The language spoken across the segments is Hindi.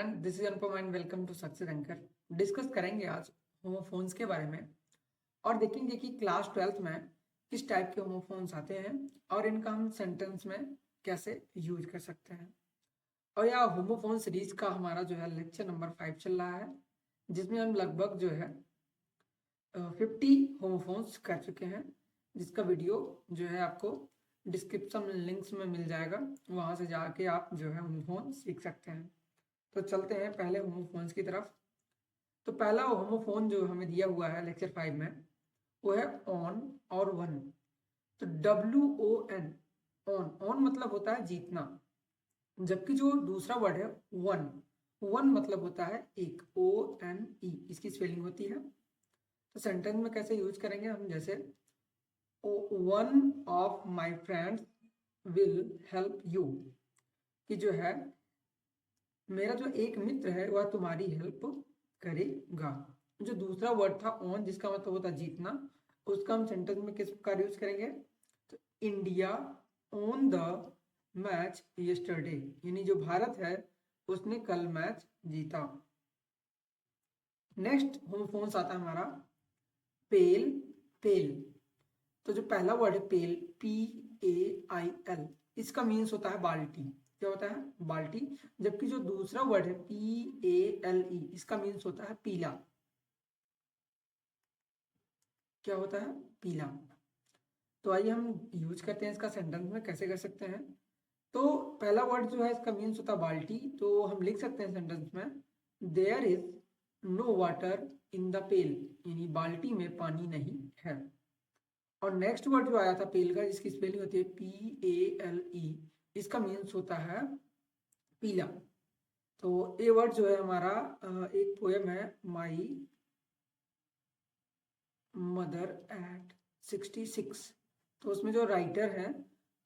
Everyone, this is Anupam and welcome to success anchor. Discuss करेंगे आज होमोफोन्स के बारे में और देखेंगे कि क्लास 12th में किस टाइप के होमोफोन्स आते हैं और इनका हम सेंटेंस में कैसे यूज कर सकते हैं। और यह होमोफोन सीरीज का हमारा जो है लेक्चर नंबर 5 चल रहा है, जिसमें हम लगभग जो है 50 होमोफोन्स कर चुके हैं, जिसका वीडियो जो है आपको डिस्क्रिप्शन लिंक्स में मिल जाएगा। वहाँ से जाके आप जो है होमोफोन सीख सकते हैं। तो चलते हैं पहले होमोफोन्स की तरफ। तो पहला होमोफोन जो हमें दिया हुआ है लेक्चर 5 में वो है ऑन और वन। तो WON, ऑन, ऑन मतलब होता है जीतना, जबकि जो दूसरा वर्ड है वन, वन मतलब होता है एक, ONE, इसकी स्पेलिंग होती है। तो सेंटेंस में कैसे यूज करेंगे हम, जैसे one of my friends will help you, कि जो है मेरा जो एक मित्र है वह तुम्हारी हेल्प करेगा। जो दूसरा वर्ड था ऑन, जिसका मतलब होता है जीतना, उसका हम सेंटेंस में किस प्रकार यूज करेंगे, तो India on the match yesterday, यानी जो भारत है उसने कल मैच जीता। नेक्स्ट होमोफोन्स आता है हमारा पेल, पेल। तो जो पहला वर्ड है पेल, PAIL, इसका मीन्स होता है बाल्टी। क्या होता है, बाल्टी। जबकि जो दूसरा वर्ड है PALE, इसका मीन्स होता है पीला। क्या होता है, पीला। तो आइए हम यूज करते हैं इसका सेंटेंस में कैसे कर सकते हैं। तो पहला वर्ड जो है इसका मीन्स होता है बाल्टी, तो हम लिख सकते हैं सेंटेंस में there is no water in the pail, यानी बाल्टी में पानी नहीं है। और नेक्स्ट वर्ड जो आया था पेल का, जिसकी स्पेलिंग होती है PALE, इसका मीन्स होता है पीला। तो ये वर्ड जो है हमारा एक पोएम है, माई मदर एट 66। तो उसमें जो राइटर है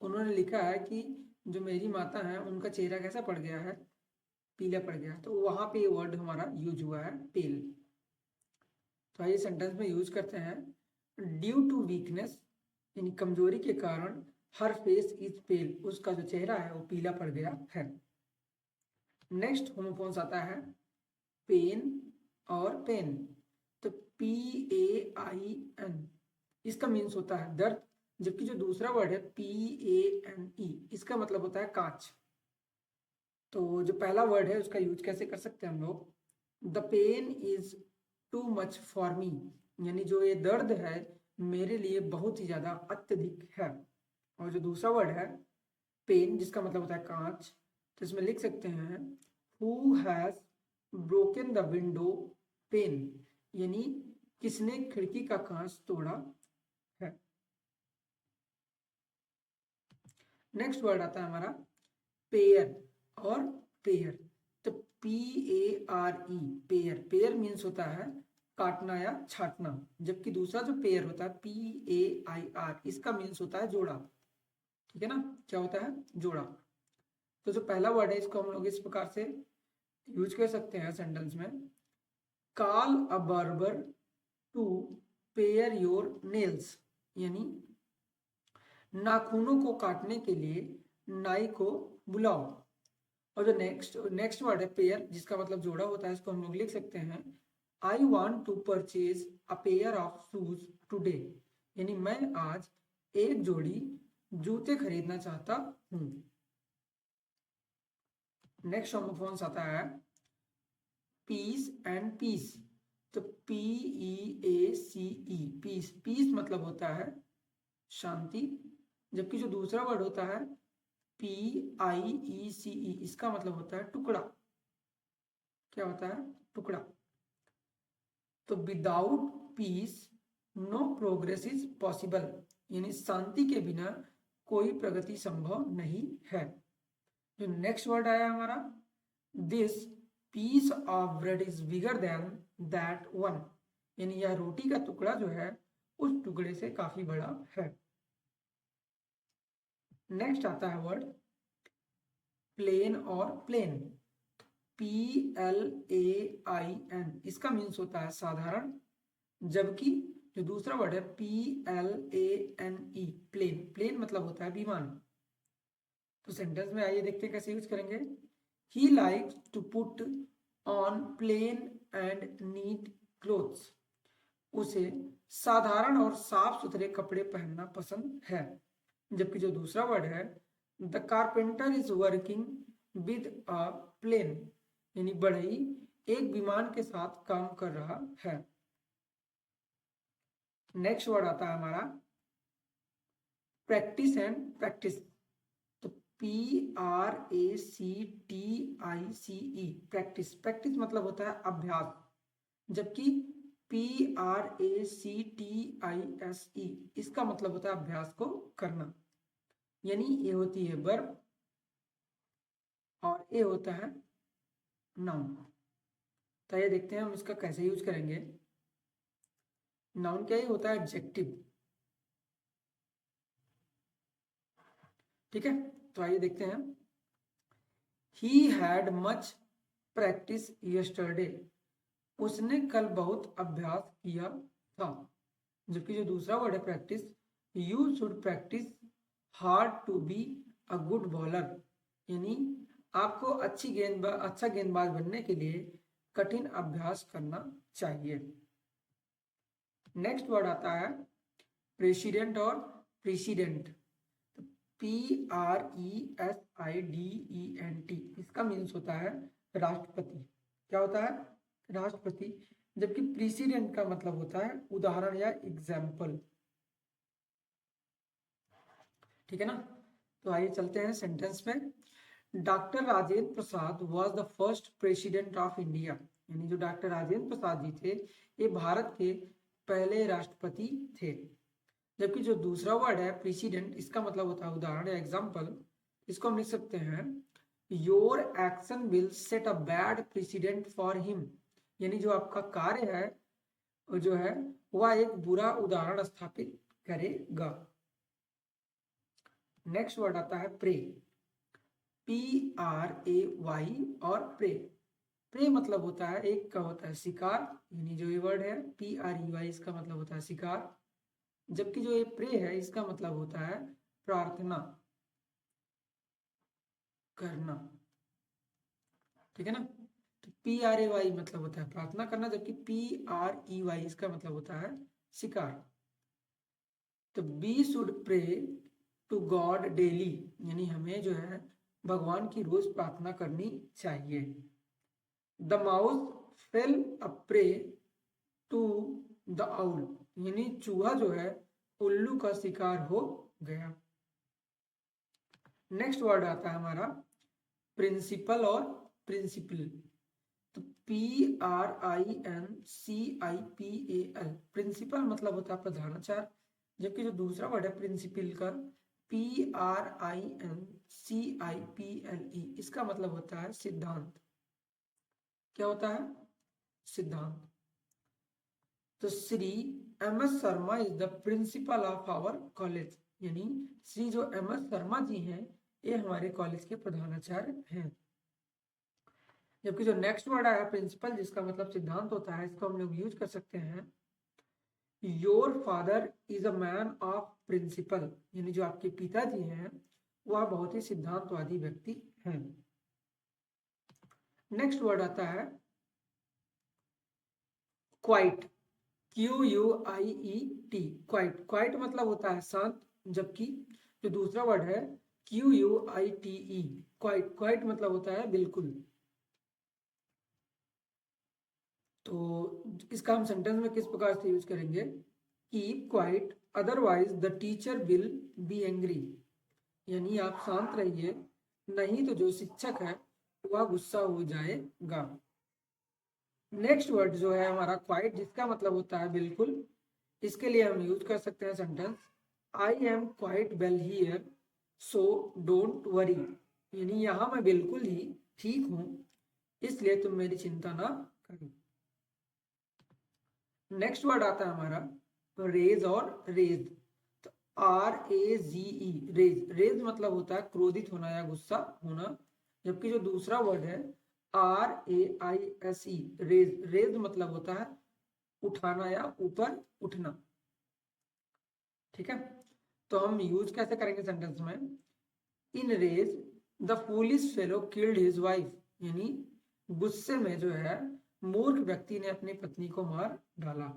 उन्होंने लिखा है कि जो मेरी माता है उनका चेहरा कैसा पड़ गया है, पीला पड़ गया। तो वहां पे ये वर्ड हमारा यूज हुआ है पेल। तो आइए सेंटेंस में यूज करते हैं ड्यू टू वीकनेस, यानी कमजोरी के कारण हर फेस इज पेल, उसका जो चेहरा है वो पीला पड़ गया है। नेक्स्ट होमोफोन्स आता है पेन और पेन। तो PAIN, इसका मीन्स होता है दर्द, जबकि जो दूसरा वर्ड है PANE, इसका मतलब होता है कांच। तो जो पहला वर्ड है उसका यूज कैसे कर सकते हैं हम लोग, the pain is too much for me, यानी जो ये दर्द है मेरे लिए बहुत ही ज्यादा अत्यधिक है। और जो दूसरा वर्ड है पेन, जिसका मतलब होता है कांच, तो इसमें लिख सकते हैं who has broken the window pane, यानी किसने खिड़की का कांच तोड़ा है। नेक्स्ट वर्ड आता है हमारा पेयर और पेयर। तो PARE, पेयर, पेयर मीन्स होता है काटना या छाटना, जबकि दूसरा जो पेयर होता है PAIR, इसका मीन्स होता है जोड़ा। ठीक है ना, क्या होता है, जोड़ा। तो जो पहला वर्ड है इसको हम लोग इस प्रकार से यूज कर सकते हैं सेंटेंस में, call a barber to pare your nails, यानी नाखूनों को काटने के लिए नाई को बुलाओ। और जो नेक्स्ट वर्ड है पेयर, जिसका मतलब जोड़ा होता है, इसको हम लोग लिख सकते हैं I want to purchase a pair of shoes today, यानी मैं आज एक जोड़ी जूते खरीदना चाहता हूं। नेक्स्ट होमोफोन्स आता है पीस एंड पीस। तो PEACE, पीस, पीस मतलब होता है शांति, जबकि जो दूसरा वर्ड होता है PIECE, इसका मतलब होता है टुकड़ा। क्या होता है, टुकड़ा। तो without peace no progress is possible, यानी शांति के बिना कोई प्रगति संभव नहीं है। जो नेक्स्ट वर्ड आया हमारा this piece of bread is bigger than that one, यानी यह रोटी का टुकड़ा जो है उस टुकड़े से काफी बड़ा है। नेक्स्ट आता है वर्ड प्लेन और प्लेन। PLAIN, इसका मीन्स होता है साधारण, जबकि जो दूसरा वर्ड है PLANE, प्लेन, प्लेन मतलब होता है विमान। तो सेंटेंस में आइए देखते हैं कैसे यूज करेंगे, he likes to put on plain and neat clothes. उसे साधारण और साफ सुथरे कपड़े पहनना पसंद है। जबकि जो दूसरा वर्ड है, the carpenter is working with a plane, यानी बढ़ई एक विमान के साथ काम कर रहा है। नेक्स्ट वर्ड आता है हमारा प्रैक्टिस एंड प्रैक्टिस। तो PRACTICE, प्रैक्टिस। प्रैक्टिस मतलब होता है अभ्यास, जबकि PRACTISE इसका मतलब होता है अभ्यास को करना। यानी ये होती है वर्ब और ये होता है नाउन। तो ये देखते हैं हम इसका कैसे यूज करेंगे। नाउन क्या ही होता है? एडजेक्टिव। ठीक है, तो आइए देखते हैं। He had much practice yesterday, उसने कल बहुत अभ्यास किया था। जबकि जो दूसरा वर्ड है practise, you should practise hard to be a good bowler, यानी आपको अच्छा गेंदबाज बनने के लिए कठिन अभ्यास करना चाहिए। नेक्स्ट वर्ड आता है प्रेसिडेंट और प्रेसिडेंट। PRESIDENT, इसका मीन्स होता है राष्ट्रपति। क्या होता है? राष्ट्रपति। जबकि प्रेसिडेंट का मतलब होता है उदाहरण या एग्जाम्पल। ठीक है ना? तो आइए चलते हैं सेंटेंस में। Doctor Rajendra Prasad was the first president of India, यानी जो डॉक्टर राजेंद्र प्रसाद जी थे ये भारत के पहले राष्ट्रपति थे। जबकि जो दूसरा वर्ड है प्रेसिडेंट, इसका मतलब होता है उदाहरण या एग्जाम्पल। इसको हम लिख सकते हैं your action will set a bad president for him, यानी जो आपका कार्य है जो है वह एक बुरा उदाहरण स्थापित करेगा। नेक्स्ट वर्ड आता है प्रे। PRAY और प्रे। प्रे मतलब होता है एक का होता है शिकार, यानी जो ये वर्ड है PREY इसका मतलब होता है शिकार। जबकि जो ये प्रे है इसका मतलब होता है प्रार्थना करना। ठीक है ना? तो PRAY मतलब होता है प्रार्थना करना, जबकि PREY इसका मतलब होता है शिकार। तो we should pray to God daily, यानी हमें जो है भगवान की रोज प्रार्थना करनी चाहिए। The mouse fell a prey to the owl, यानी चूहा जो है उल्लू का शिकार हो गया। नेक्स्ट वर्ड आता है हमारा प्रिंसिपल और प्रिंसिपल। तो PRINCIPAL, प्रिंसिपल मतलब होता है प्रधानाचार्य। जबकि जो दूसरा वर्ड है प्रिंसिपल का PRINCIPLE, इसका मतलब होता है सिद्धांत। क्या होता है? सिद्धांत। तो Shri MS Sharma is the principal of our college, यानी श्री जो MS शर्मा जी हैं ये हमारे कॉलेज के प्रधानाचार्य हैं। जबकि जो नेक्स्ट वर्ड आया प्रिंसिपल, जिसका मतलब सिद्धांत होता है, इसको हम लोग यूज कर सकते हैं your father is a man of principle, यानी जो आपके पिताजी हैं वह बहुत ही सिद्धांतवादी व्यक्ति हैं। नेक्स्ट वर्ड आता है क्वाइट। QUIET, quite. क्वाइट मतलब होता है शांत, जबकि जो दूसरा वर्ड है QUITE, क्वाइट। क्वाइट मतलब होता है बिल्कुल। तो इसका हम सेंटेंस में किस प्रकार से यूज करेंगे? Keep quiet otherwise the teacher will be angry, यानी आप शांत रहिए नहीं तो जो शिक्षक है वह गुस्सा हो जाएगा। नेक्स्ट वर्ड जो है हमारा क्वाइट, जिसका मतलब होता है बिल्कुल। इसके लिए हम यूज कर सकते हैं sentence I am quite well here so don't worry, यानी यहाँ मैं बिल्कुल ही ठीक हूं इसलिए तुम मेरी चिंता ना करो। नेक्स्ट वर्ड आता है हमारा रेज और रेज। तो RAZE, रेज। रेज मतलब होता है क्रोधित होना या गुस्सा होना। जबकि जो दूसरा वर्ड है RAISE, रेज। रेज मतलब होता है उठाना या ऊपर उठना। ठीक है, तो हम यूज कैसे करेंगे सेंटेंस में? In rage the foolish fellow killed his wife, यानी गुस्से में जो है मूर्ख व्यक्ति ने अपनी पत्नी को मार डाला।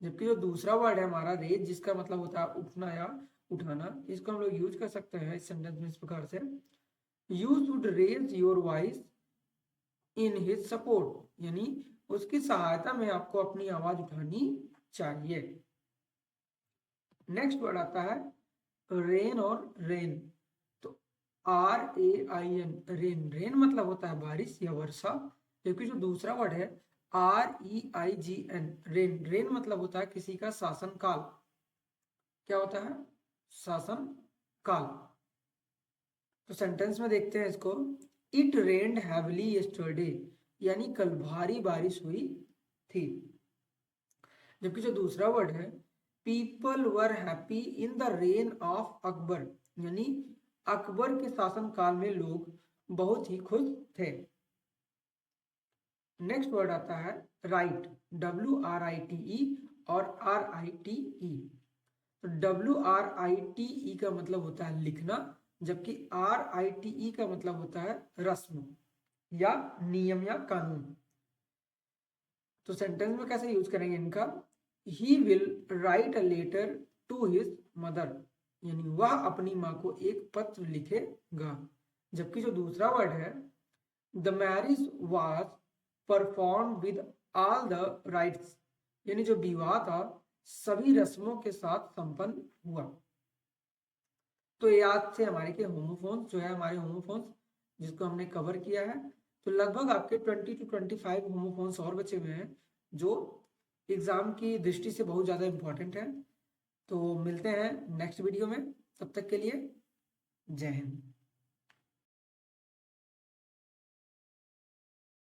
जबकि जो दूसरा वर्ड है हमारा रेज, जिसका मतलब होता है उठना या उठाना, इसको हम लोग यूज कर सकते हैं इस सेंटेंस में इस प्रकार से, you should raise your voice in his support, यानी उसकी सहायता में आपको अपनी आवाज उठानी चाहिए। नेक्स्ट वर्ड आता है रेन और रेन। तो RAIN, रेन, रेन मतलब होता है बारिश या वर्षा। जबकि जो दूसरा वर्ड है REIGN, रेन, रेन मतलब होता है किसी का शासन काल। क्या होता है? शासन काल। तो सेंटेंस में देखते हैं इसको, इट रेन्ड हैविली यस्टरडे, यानी कल भारी बारिश हुई थी। जबकि जो दूसरा वर्ड है people were happy in the rain of Akbar, यानी अकबर के शासन काल में लोग बहुत ही खुश थे। नेक्स्ट वर्ड आता है राइट, WRITE और RITE। तो WRITE का मतलब होता है लिखना, जबकि RITE का मतलब होता है रस्म या नियम या कानून। तो सेंटेंस में कैसे यूज करेंगे इनका, he will write a letter to his mother, यानी वह अपनी माँ को एक पत्र लिखेगा। जबकि जो दूसरा वर्ड है the marriage was perform with all the rights, यानी जो विवाह था सभी रस्मों के साथ संपन्न हुआ। तो ये आज से हमारे के होमोफोन्स जो है, हमारे होमोफोन्स जिसको हमने कवर किया है। तो लगभग आपके 20 to 25 होमोफोन्स और बचे हुए हैं जो एग्जाम की दृष्टि से बहुत ज़्यादा इंपॉर्टेंट है। तो मिलते हैं नेक्स्ट वीडियो में, तब तक के लिए जय हिंद।